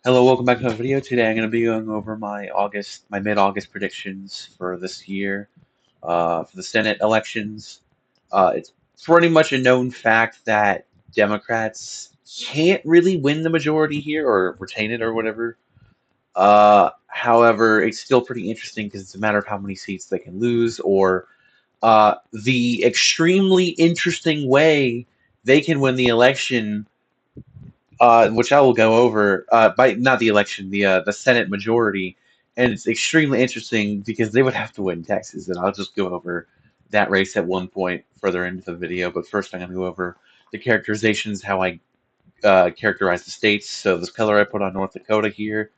Hello, welcome back to my video. Today I'm going to be going over my mid-August predictions for this year, for the Senate elections. It's pretty much a known fact that Democrats can't really win the majority here or retain it or whatever. However, it's still pretty interesting because it's a matter of how many seats they can lose or the extremely interesting way they can win the election, which I will go over, by not the election, the Senate majority, and it's extremely interesting because they would have to win Texas, and I'll just go over that race at one point further into the video. But first, I'm going to go over the characterizations, how I characterize the states. So this color I put on North Dakota here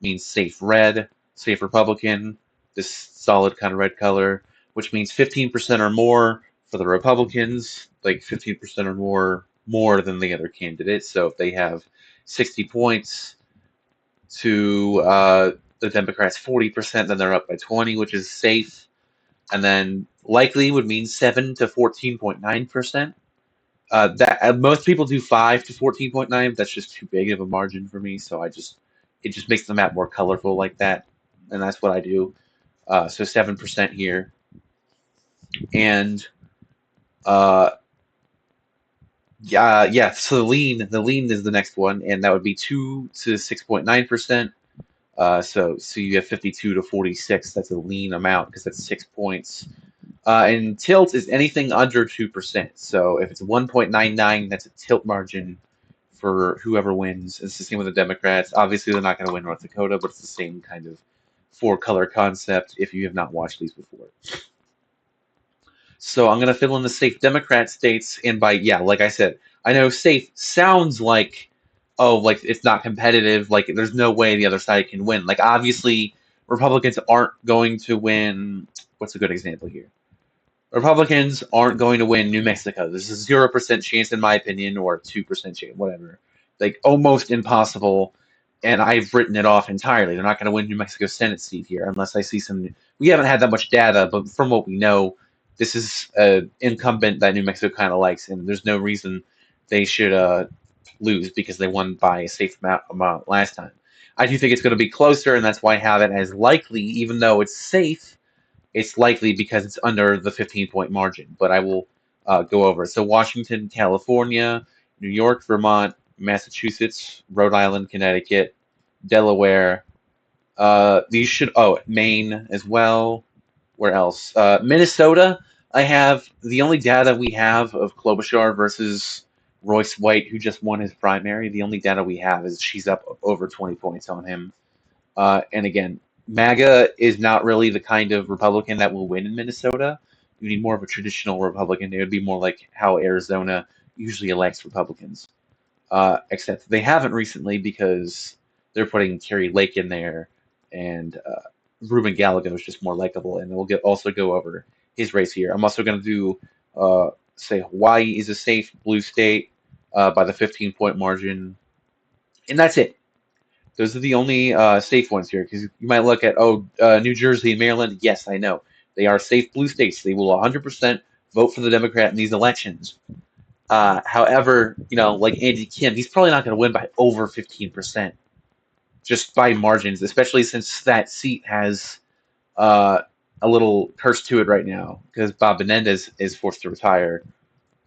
means safe red, safe Republican. This solid kind of red color, which means 15% or more for the Republicans, like 15% or more than the other candidates. So if they have 60 points to the Democrats 40%, then they're up by 20, which is safe. And then likely would mean 7 to 14.9%. That most people do 5 to 14.9. That's just too big of a margin for me, so it just makes the map more colorful like that, and that's what I do. So 7% here, and uh, yeah. So the lean is the next one, and that would be 2 to 6.9%. So you have 52 to 46. That's a lean amount because that's 6 points. And tilt is anything under 2%. So if it's 1.99, that's a tilt margin for whoever wins. It's the same with the Democrats. Obviously, they're not going to win North Dakota, but it's the same kind of four-color concept if you have not watched these before. So I'm going to fill in the safe Democrat states, and like I said, I know safe sounds like, oh, like it's not competitive, like there's no way the other side can win. Like obviously, Republicans aren't going to win. What's a good example here? Republicans aren't going to win New Mexico. This is a 0% chance, in my opinion, or 2% chance, whatever. Like almost impossible, and I've written it off entirely. They're not going to win New Mexico Senate seat here unless I see some. We haven't had that much data, but from what we know, this is an incumbent that New Mexico kind of likes, and there's no reason they should lose because they won by a safe amount last time. I do think it's going to be closer, and that's why I have it as likely, even though it's safe. It's likely because it's under the 15-point margin, but I will go over it. So Washington, California, New York, Vermont, Massachusetts, Rhode Island, Connecticut, Delaware. These should, Maine as well. Where else? Minnesota. I have the only data we have of Klobuchar versus Royce White, who just won his primary. The only data we have is she's up over 20 points on him. And again, MAGA is not really the kind of Republican that will win in Minnesota. You need more of a traditional Republican. It would be more like how Arizona usually elects Republicans. Except they haven't recently because they're putting Kerry Lake in there, and Ruben Gallego is just more likable. And we'll also go over his race here. I'm also going to do say Hawaii is a safe blue state by the 15-point margin, and that's it. Those are the only safe ones here because you might look at New Jersey and Maryland. Yes, I know they are safe blue states. They will 100% vote for the Democrat in these elections. However, like Andy Kim, he's probably not going to win by over 15%, just by margins, especially since that seat has a little curse to it right now because Bob Menendez is forced to retire.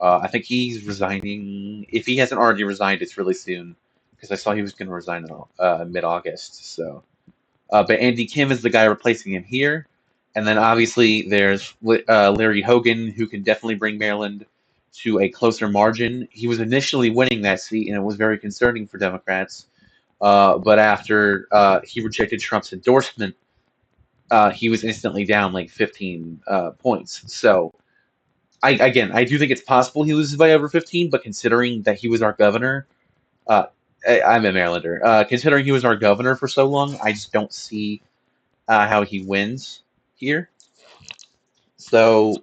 I think he's resigning. If he hasn't already resigned, it's really soon because I saw he was going to resign in mid-August. But Andy Kim is the guy replacing him here, and then obviously there's Larry Hogan, who can definitely bring Maryland to a closer margin. He was initially winning that seat, and it was very concerning for Democrats. But after he rejected Trump's endorsement, he was instantly down like 15 points. So I do think it's possible he loses by over 15, but considering that he was our governor, uh, I'm a Marylander. Considering he was our governor for so long, I just don't see how he wins here. So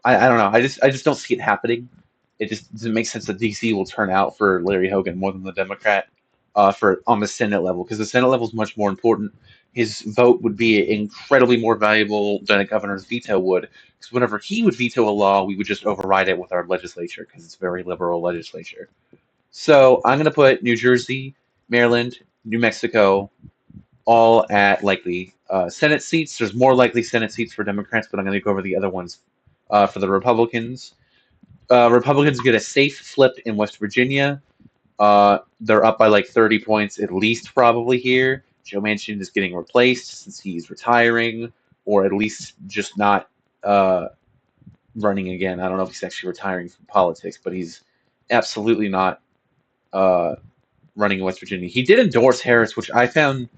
I don't know. I just don't see it happening. It just doesn't make sense that DC will turn out for Larry Hogan more than the Democrat for on the Senate level because the Senate level is much more important. His vote would be incredibly more valuable than a governor's veto would because whenever he would veto a law, we would just override it with our legislature because it's a very liberal legislature. So I'm going to put New Jersey, Maryland, New Mexico, all at likely Senate seats. There's more likely Senate seats for Democrats, but I'm going to go over the other ones for the Republicans. Republicans get a safe flip in West Virginia. They're up by like 30 points at least, probably here. Joe Manchin is getting replaced since he's retiring, or at least just not running again. I don't know if he's actually retiring from politics, but he's absolutely not running in West Virginia. He did endorse Harris, which I found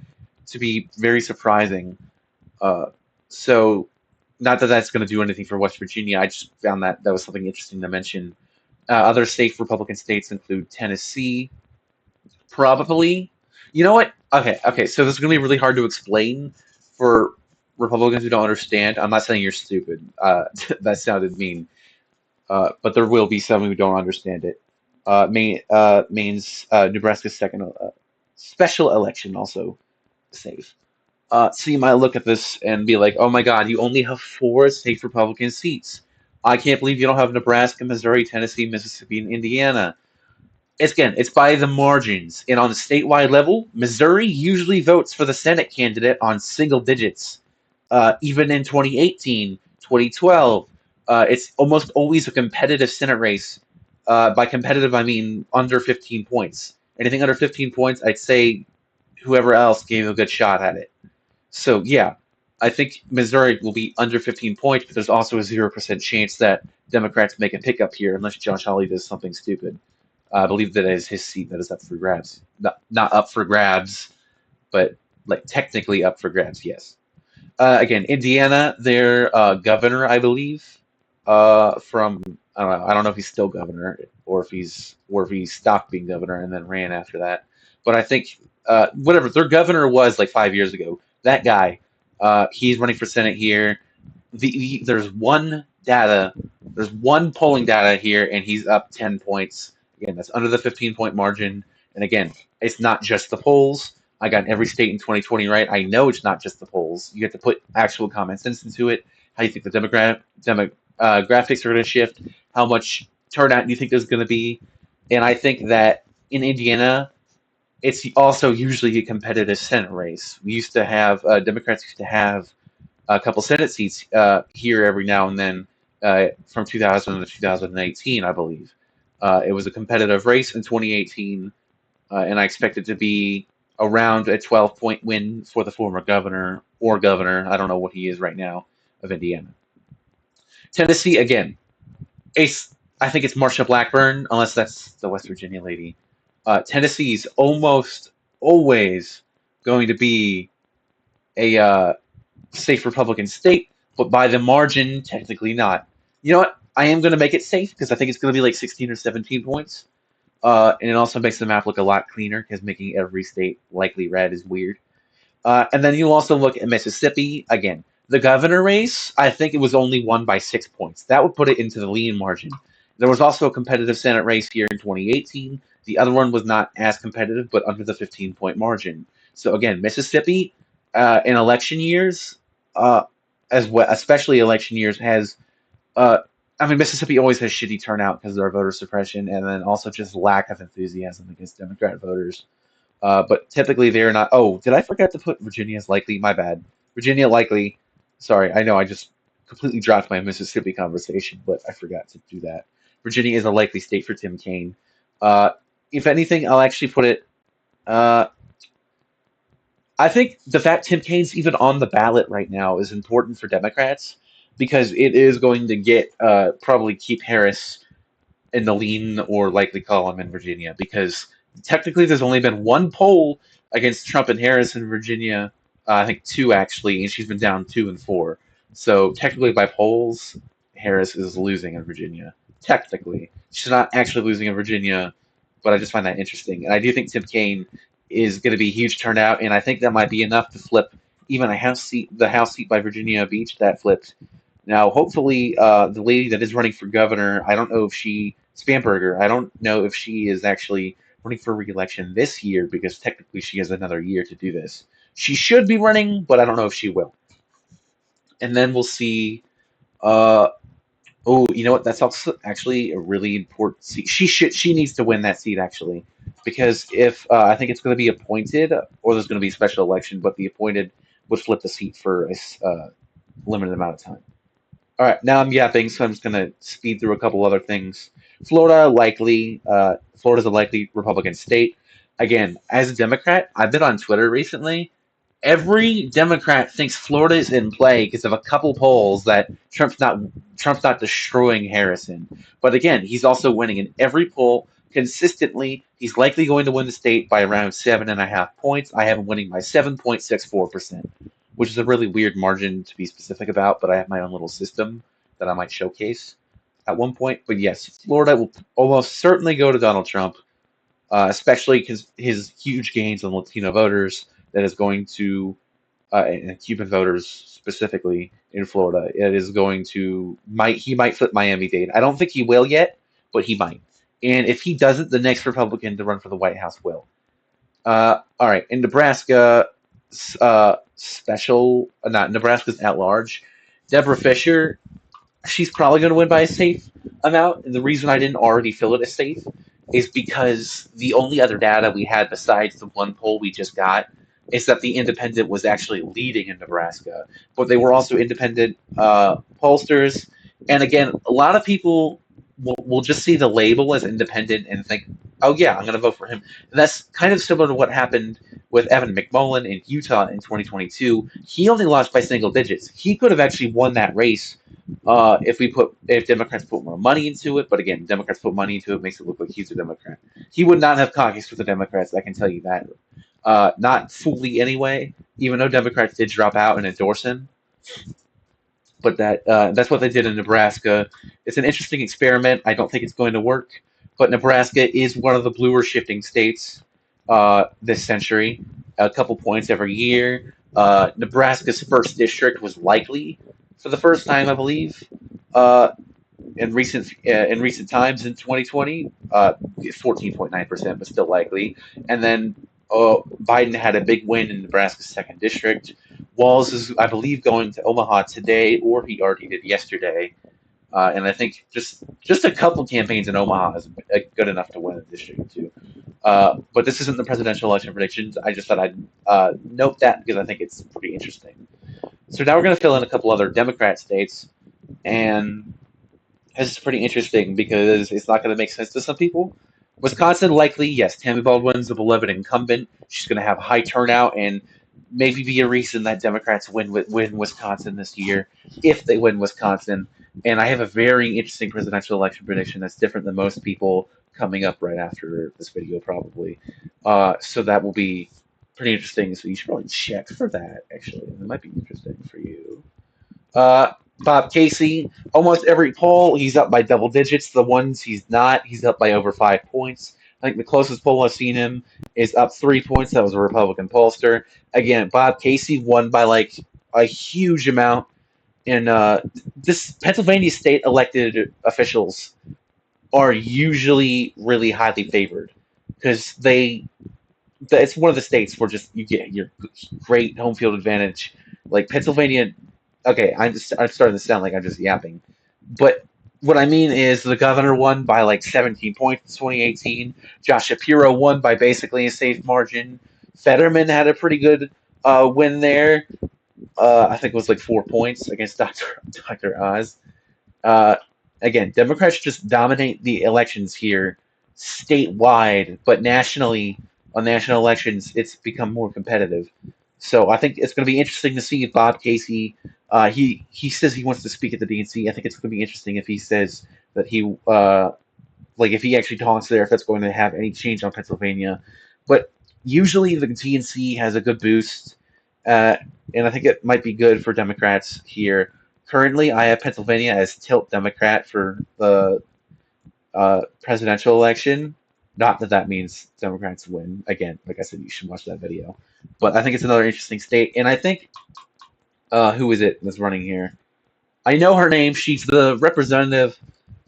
to be very surprising. So, not that that's going to do anything for West Virginia. I just found that was something interesting to mention. Other safe Republican states include Tennessee, probably. You know what? Okay. So this is going to be really hard to explain for Republicans who don't understand. I'm not saying you're stupid. That sounded mean. But there will be some who don't understand it. Means Nebraska's second special election also safe. So you might look at this and be like, "Oh my God, you only have 4 safe Republican seats. I can't believe you don't have Nebraska, Missouri, Tennessee, Mississippi, and Indiana." It's by the margins, and on a statewide level, Missouri usually votes for the Senate candidate on single digits. Even in 2018, 2012, it's almost always a competitive Senate race. By competitive, I mean under 15 points. Anything under 15 points, I'd say whoever else gave a good shot at it. So yeah, I think Missouri will be under 15 points, but there's also a 0% chance that Democrats make a pickup here unless Josh Hawley does something stupid. I believe that is his seat that is up for grabs. Not up for grabs, but like technically up for grabs. Yes. Again, Indiana, their governor, I believe, from I don't know if he's still governor or if he stopped being governor and then ran after that. But I think whatever their governor was like 5 years ago, that guy, he's running for Senate here. There's one polling data here, and he's up 10 points. Again, that's under the 15-point margin. And again, it's not just the polls. I got every state in 2020 right. I know it's not just the polls. You have to put actual common sense into it. How you think the demographics are going to shift? How much turnout do you think there's going to be? And I think that in Indiana, it's also usually a competitive Senate race. We used to have Democrats used to have a couple Senate seats here every now and then from 2000 to 2018, I believe. It was a competitive race in 2018, and I expect it to be around a 12-point win for the former governor or governor. I don't know what he is right now of Indiana. Tennessee, again, I think it's Marsha Blackburn, unless that's the West Virginia lady. Tennessee's almost always going to be a safe Republican state, but by the margin, technically not. You know what? I am going to make it safe because I think it's going to be like 16 or 17 points. And it also makes the map look a lot cleaner because making every state likely red is weird. And then you also look at Mississippi. Again, the governor race, I think it was only won by 6 points. That would put it into the lean margin. There was also a competitive Senate race here in 2018. The other one was not as competitive, but under the 15-point margin. So again, Mississippi in election years, as well, especially election years, has Mississippi always has shitty turnout because of their voter suppression and then also just lack of enthusiasm against Democrat voters. But typically they're not. Oh, did I forget to put Virginia as likely? My bad. Virginia likely. Sorry, I know I just completely dropped my Mississippi conversation, but I forgot to do that. Virginia is a likely state for Tim Kaine. If anything, I'll actually put it. I think the fact Tim Kaine's even on the ballot right now is important for Democrats because it is going to get probably keep Harris in the lean or likely column in Virginia because technically there's only been one poll against Trump and Harris in Virginia. I think 2 actually, and she's been down 2 and 4. So technically by polls, Harris is losing in Virginia. Technically, she's not actually losing in Virginia, but I just find that interesting, and I do think Tim Kaine is going to be a huge turnout, and I think that might be enough to flip even a House seat, the House seat by Virginia Beach that flipped. Now, hopefully, the lady that is running for governor, I don't know if Spamberger, I don't know if she is actually running for re-election this year because technically she has another year to do this. She should be running, but I don't know if she will. And then we'll see. Oh, you know what? That's also actually a really important seat. She needs to win that seat actually. because if I think it's going to be appointed or there's going to be a special election, but the appointed would flip the seat for a limited amount of time. All right, now I'm yapping, so I'm just going to speed through a couple other things. Florida's a likely Republican state. Again, as a Democrat, I've been on Twitter recently. Every Democrat thinks Florida is in play because of a couple polls that Trump's not destroying Harrison. But again, he's also winning in every poll consistently. He's likely going to win the state by around 7.5 points. I have him winning by 7.64%, which is a really weird margin to be specific about, but I have my own little system that I might showcase at one point. But yes, Florida will almost certainly go to Donald Trump, especially because his huge gains on Latino voters that is going to, and Cuban voters specifically in Florida, it is going to, he might flip Miami-Dade. I don't think he will yet, but he might. And if he doesn't, the next Republican to run for the White House will. All right, in Nebraska, not Nebraska's at large. Deborah Fisher, she's probably going to win by a safe amount. And the reason I didn't already fill it as safe is because the only other data we had besides the one poll we just got is that the independent was actually leading in Nebraska. But they were also independent pollsters. And again, a lot of people will just see the label as independent and think, oh, yeah, I'm going to vote for him. And that's kind of similar to what happened with Evan McMullen in Utah in 2022. He only lost by single digits. He could have actually won that race if Democrats put more money into it. But again, Democrats put money into it, makes it look like he's a Democrat. He would not have caucused with the Democrats, I can tell you that. Not fully anyway, even though Democrats did drop out and endorse him. But that's what they did in Nebraska. It's an interesting experiment. I don't think it's going to work. But Nebraska is one of the bluer shifting states this century, a couple points every year. Nebraska's first district was likely for the first time, I believe, in recent times in 2020, 14.9%, but still likely. And then Biden had a big win in Nebraska's second district. Walz is, I believe, going to Omaha today, or he already did yesterday. And I think just a couple campaigns in Omaha is good enough to win a district too. But this isn't the presidential election predictions. I just thought I'd note that because I think it's pretty interesting. So now we're going to fill in a couple other Democrat states, and this is pretty interesting because it's not going to make sense to some people. Wisconsin, likely, yes. Tammy Baldwin's a beloved incumbent. She's going to have a high turnout and maybe be a reason that Democrats win Wisconsin this year, if they win Wisconsin. And I have a very interesting presidential election prediction that's different than most people coming up right after this video, probably. So that will be pretty interesting. So you should probably check for that, actually. It might be interesting for you. Bob Casey, almost every poll, he's up by double digits. The ones he's not, he's up by over 5 points. I think the closest poll I've seen him is up 3 points. That was a Republican pollster. Again, Bob Casey won by like a huge amount. And this Pennsylvania state elected officials are usually really highly favored because it's one of the states where just you get your great home field advantage. Like Pennsylvania, okay, I'm starting to sound like I'm just yapping, but what I mean is the governor won by like 17 points in 2018. Josh Shapiro won by basically a safe margin. Fetterman had a pretty good win there. I think it was like 4 points against Dr. Oz. Again, Democrats just dominate the elections here statewide, but nationally, on national elections, it's become more competitive. So I think it's going to be interesting to see if Bob Casey, he says he wants to speak at the DNC. I think it's going to be interesting if he says that if he actually talks there, if that's going to have any change on Pennsylvania. But usually the DNC has a good boost, and I think it might be good for Democrats here. Currently, I have Pennsylvania as tilt Democrat for the presidential election. Not that that means Democrats win. Again, like I said, you should watch that video. But I think it's another interesting state. And I think, who is it that's running here? I know her name. She's the representative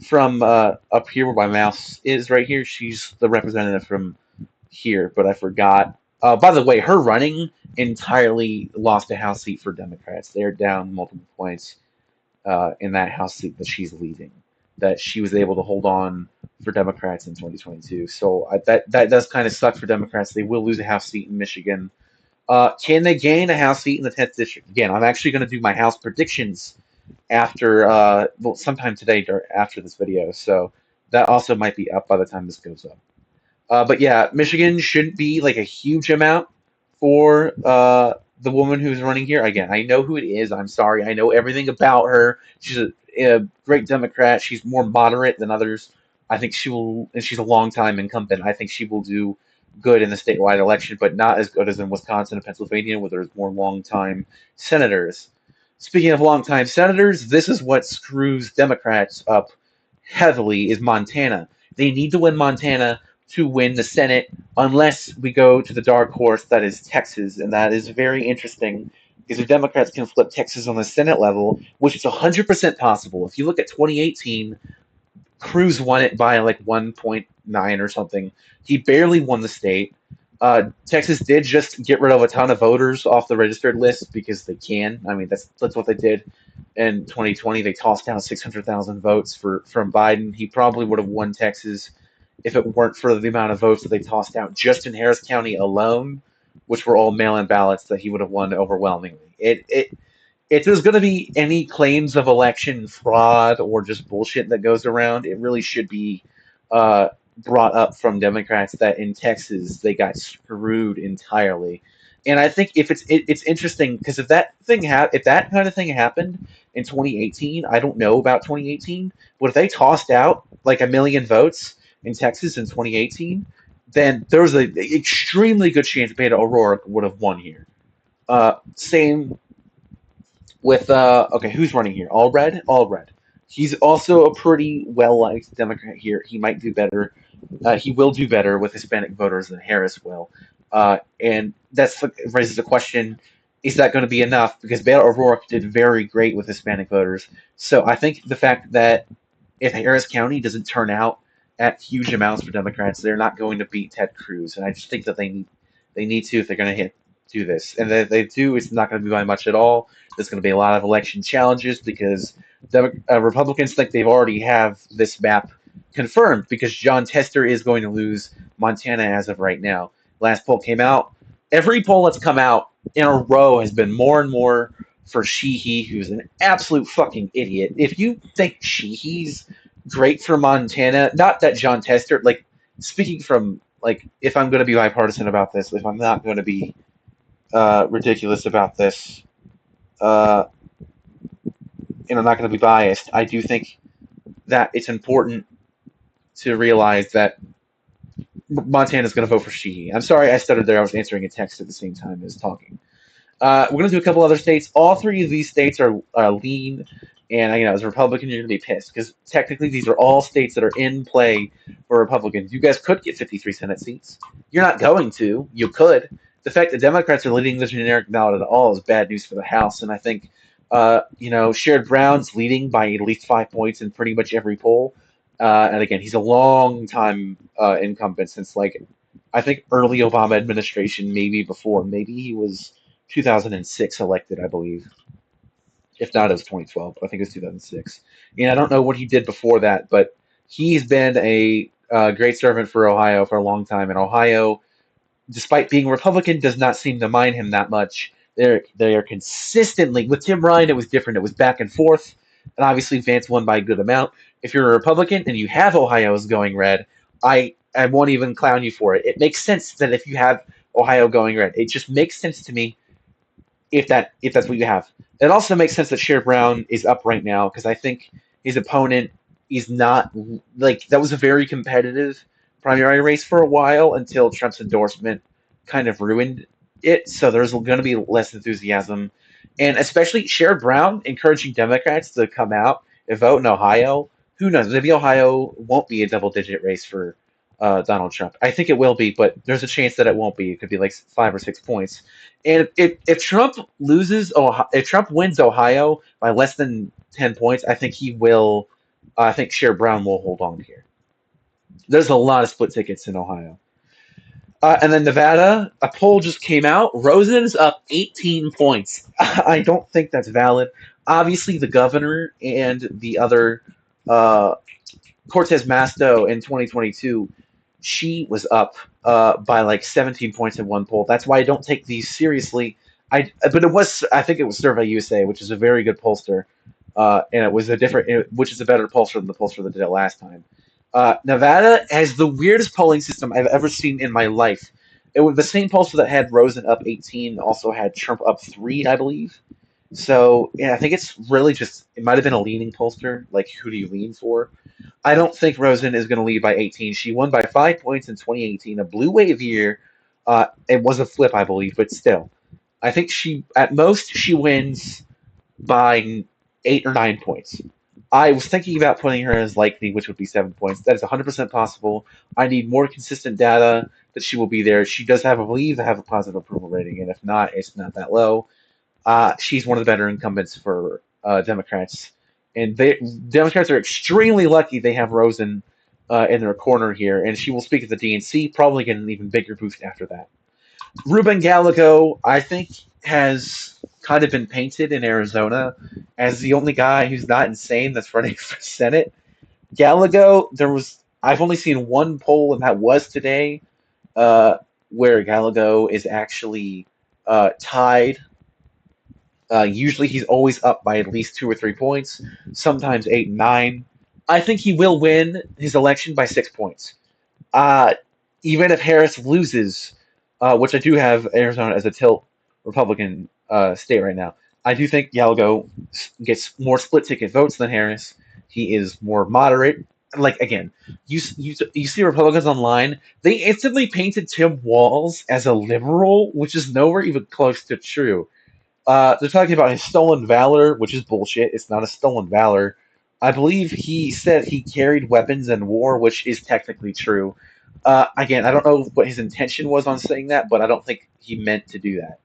from up here where my mouse is right here. She's the representative from here, but I forgot. By the way, her running entirely lost a House seat for Democrats. They're down multiple points in that House seat that she's leading. that she was able to hold on for Democrats in 2022. So that does kind of suck for Democrats. They will lose a House seat in Michigan. Can they gain a House seat in the 10th district? Again, I'm actually going to do my House predictions after sometime today after this video. So that also might be up by the time this goes up. But yeah, Michigan shouldn't be like a huge amount for the woman who's running here. Again, I know who it is. I'm sorry. I know everything about her. She's a great Democrat. She's more moderate than others. I think she will, and she's a long-time incumbent. I think she will do good in the statewide election, but not as good as in Wisconsin and Pennsylvania, where there's more long-time senators. Speaking of long-time senators, this is what screws Democrats up heavily is Montana. They need to win Montana to win the Senate, unless we go to the dark horse that is Texas, and that is very interesting because the Democrats can flip Texas on the Senate level, which is 100% possible. If you look at 2018, Cruz won it by like 1.9 or something. He barely won the state. Texas did just get rid of a ton of voters off the registered list because they can. I mean, that's what they did in 2020. They tossed down 600,000 votes from Biden. He probably would have won Texas if it weren't for the amount of votes that they tossed out just in Harris County alone, which were all mail-in ballots that he would have won overwhelmingly. If there's going to be any claims of election fraud or just bullshit that goes around, it really should be brought up from Democrats that in Texas they got screwed entirely. And I think if it's interesting because if that kind of thing happened in 2018, I don't know about 2018, but if they tossed out like a million votes in Texas in 2018, then there was an extremely good chance Beto O'Rourke would have won here. Same with okay, who's running here? Allred. He's also a pretty well-liked Democrat here. He might do better. He will do better with Hispanic voters than Harris will. And that raises the question, is that going to be enough? Because Beto O'Rourke did very great with Hispanic voters. So I think the fact that if Harris County doesn't turn out at huge amounts for Democrats, they're not going to beat Ted Cruz. And I just think that they need to if they're going to do this. And if they do, it's not going to be by much at all. There's going to be a lot of election challenges because Republicans think they've already have this map confirmed because John Tester is going to lose Montana as of right now. Last poll came out. Every poll that's come out in a row has been more and more for Sheehy, who's an absolute fucking idiot. If you think Sheehy's great for Montana, not that John Tester, like, speaking from, like, if I'm going to be bipartisan about this, if I'm not going to be ridiculous about this, and I'm not going to be biased, I do think that it's important to realize that Montana's going to vote for Sheehy. I'm sorry I stuttered there. I was answering a text at the same time as talking. We're going to do a couple other states. All three of these states are lean, and as a Republican, you're going to be pissed because technically these are all states that are in play for Republicans. You guys could get 53 Senate seats. You're not going to. You could. The fact that Democrats are leading the generic ballot at all is bad news for the House, and I think Sherrod Brown's leading by at least 5 points in pretty much every poll. And again, he's a long-time incumbent since, like, I think early Obama administration, maybe before. Maybe he was 2006 elected, I believe. If not, it was 2012. I think it was 2006. And I don't know what he did before that, but he's been a great servant for Ohio for a long time. And Ohio, despite being Republican, does not seem to mind him that much. They are consistently, with Tim Ryan, it was different. It was back and forth. And obviously Vance won by a good amount. If you're a Republican and you have Ohio's going red, I won't even clown you for it. It makes sense that if you have Ohio going red, it just makes sense to me if that's what you have. It also makes sense that Sherrod Brown is up right now because I think his opponent is not, like, that was a very competitive primary race for a while until Trump's endorsement kind of ruined it. So there's going to be less enthusiasm. And especially Sherrod Brown encouraging Democrats to come out and vote in Ohio. Who knows? Maybe Ohio won't be a double-digit race for Donald Trump. I think it will be, but there's a chance that it won't be. It could be like 5 or 6 points. And if Trump if Trump wins Ohio by less than 10 points, I think he will. I think Sherrod Brown will hold on here. There's a lot of split tickets in Ohio. And then Nevada, a poll just came out. Rosen's up 18 points. I don't think that's valid. Obviously, the governor and the other uh, Cortez Masto in 2022, she was up by like 17 points in one poll. That's why I don't take these seriously. I think it was Survey USA, which is a very good pollster, and it was which is a better pollster than the pollster that did it last time. Nevada has the weirdest polling system I've ever seen in my life. It was the same pollster that had Rosen up 18, also had Trump up 3, I believe. So yeah, I think it's really just it might have been a leaning pollster. Like, who do you lean for? I don't think Rosen is going to lead by 18. She won by 5 points in 2018, a blue wave year. It was a flip, I believe, but still, I think at most she wins by 8 or 9 points. I was thinking about putting her as likely, which would be 7 points. That is 100% possible. I need more consistent data that she will be there. She does have, I believe, have a positive approval rating, and if not, it's not that low. She's one of the better incumbents for Democrats, and Democrats are extremely lucky they have Rosen in their corner here, and she will speak at the DNC, probably get an even bigger boost after that. Ruben Gallego, I think, has kind of been painted in Arizona as the only guy who's not insane that's running for Senate. Gallego, I've only seen one poll, and that was today, where Gallego is actually tied. Usually he's always up by at least 2 or 3 points, sometimes 8 and 9. I think he will win his election by 6 points. Even if Harris loses, which I do have Arizona as a tilt Republican state right now, I do think Gallego gets more split ticket votes than Harris. He is more moderate. Like, again, you see Republicans online, they instantly painted Tim Walz as a liberal, which is nowhere even close to true. They're talking about his stolen valor, which is bullshit. It's not a stolen valor. I believe he said he carried weapons in war, which is technically true. Again, I don't know what his intention was on saying that, but I don't think he meant to do that.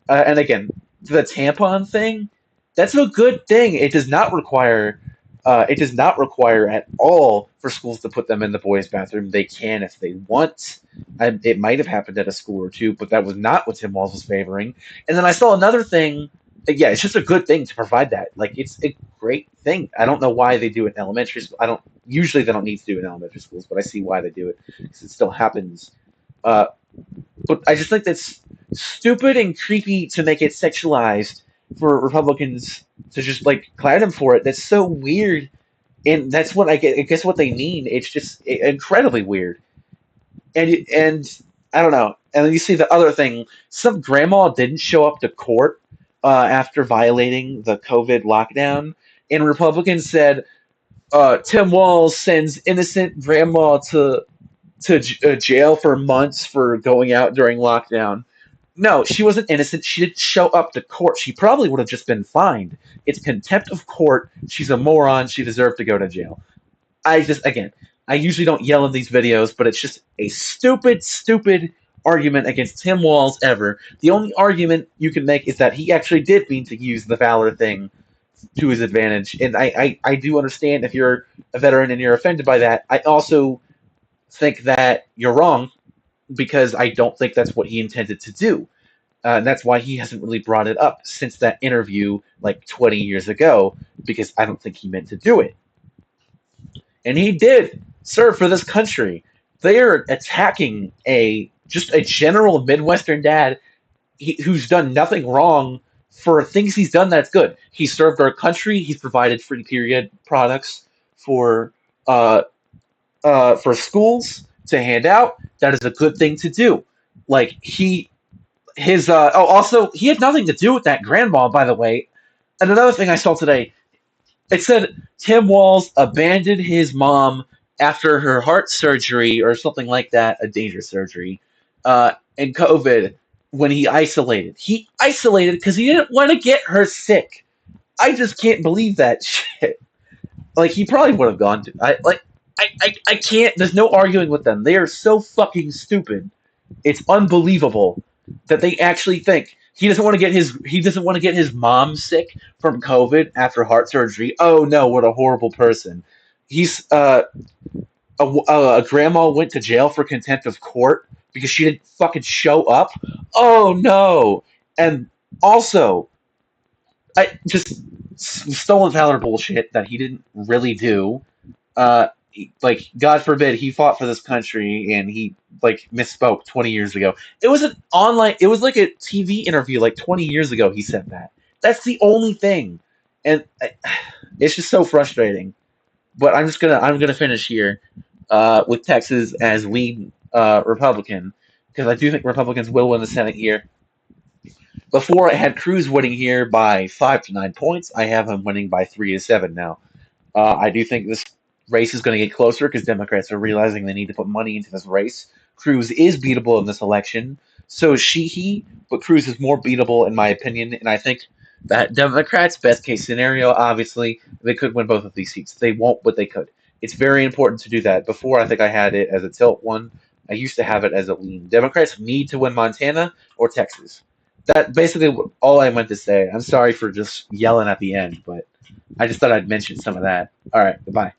And again, the tampon thing, that's a good thing. It does not require. It does not require at all for schools to put them in the boys' bathroom. They can if they want. It might have happened at a school or two, but that was not what Tim Walz was favoring. And then I saw another thing. Yeah, it's just a good thing to provide that. Like, it's a great thing. I don't know why they do it in elementary school. Usually they don't need to do it in elementary schools, but I see why they do it because it still happens. But I just think that's stupid and creepy to make it sexualized for Republicans to just like clown him for it. That's so weird, and that's what I guess what they mean. It's just incredibly weird, and I don't know. And then you see the other thing: some grandma didn't show up to court after violating the COVID lockdown, and Republicans said Tim Walz sends innocent grandma to jail for months for going out during lockdown. No, she wasn't innocent. She didn't show up to court. She probably would have just been fined. It's contempt of court. She's a moron. She deserved to go to jail. Again, I usually don't yell in these videos, but it's just a stupid, stupid argument against Tim Walz ever. The only argument you can make is that he actually did mean to use the valor thing to his advantage. And I do understand if you're a veteran and you're offended by that. I also think that you're wrong because I don't think that's what he intended to do. And that's why he hasn't really brought it up since that interview like 20 years ago, because I don't think he meant to do it. And he did serve for this country. They are attacking just a general Midwestern dad who's done nothing wrong for things he's done that's good. He served our country. He's provided free period products for schools to hand out. That is a good thing to do. Like also he had nothing to do with that grandma, by the way. And another thing I saw today, it said Tim Walz abandoned his mom after her heart surgery or something like that, a dangerous surgery, and COVID when he isolated. He isolated because he didn't want to get her sick. I just can't believe that shit. Like, he probably would have gone to. I can't. There's no arguing with them. They are so fucking stupid. It's unbelievable that they actually think he doesn't want to get his mom sick from COVID after heart surgery. Oh no, what a horrible person. He's a grandma went to jail for contempt of court because she didn't fucking show up. Oh no. And also, I just stolen valor bullshit that he didn't really do. like God forbid he fought for this country and he like misspoke 20 years ago. It was an online. It was like a TV interview like 20 years ago. He said that. That's the only thing, and it's just so frustrating. But I'm gonna finish here with Texas as lead Republican because I do think Republicans will win the Senate here. Before I had Cruz winning here by 5 to 9 points. I have him winning by 3 to 7 now. I do think this race is going to get closer because Democrats are realizing they need to put money into this race. Cruz is beatable in this election. So is he, but Cruz is more beatable in my opinion. And I think that Democrats' best case scenario, obviously, they could win both of these seats. They won't, but they could. It's very important to do that. Before, I think I had it as a tilt one. I used to have it as a lean. Democrats need to win Montana or Texas. That basically all I meant to say. I'm sorry for just yelling at the end, but I just thought I'd mention some of that. All right, goodbye.